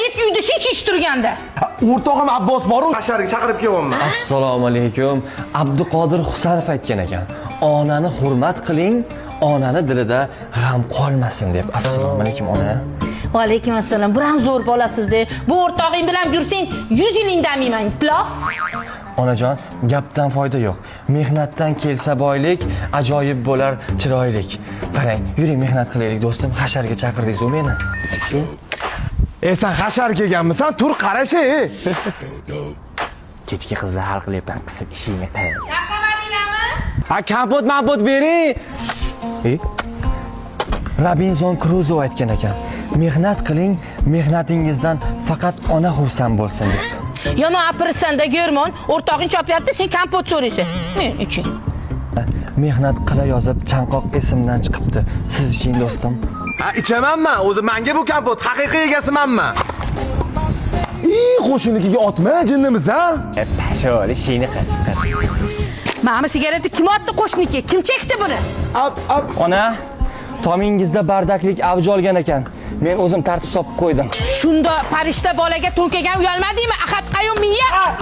it uyda shuncha turganda. O'rtog'im Abbos boru hasharga chaqirib kelyapman. Assalomu alaykum. Abduqodir Husanov aytgan ekan. Onani hurmat qiling, onani dilida g'am qolmasin deb. Assalomu alaykum ona. Va alaykum assalom. Bir ham zo'r bolasizda. Bu o'rtog'ing bilan yursang 100 yil indamayman. Plus. Onajon, gapdan foyda yo'q. Mehnatdan kelsa boylik, ajoyib bo'lar chiroylik. Qarang, yuring mehnat qilaylik do'stim. Hasharga chaqirdingiz-ku meni. Sen hashar kelganmisan? Tur qarashi. Kechki qizlar hal qilyapman, qisib ishingni qil. Chaqamadinglarmi? Ha, kompot bering. Robinson Crusoe aytgan ekan. Mehnat qiling, mehnatingizdan faqat ona xursand bo'lsin deb. Yomon apirsanda Germon, o'rtog'ing chopyapti, sen kompot so'raysan. Men iching. Mehnat qila yozib chanqoq esimdan chiqibdi. Siz iching do'stim. Ha, ichamanmi? O'zi menga bu kompot haqiqiy egasimanmi? Qo'shinikiga otma jinnimiz, ha? Pasholi ishingni qil. Mana sigaretni kim otdi qo'shniki? Kim chekdi buni? Ona, tomingizda bardaklik avj olgan ekan. Men o'zim tartib solib qo'ydim. Shunda farishta bolaga to'nkagan uyalmadingmi? Ahad qayyum miya.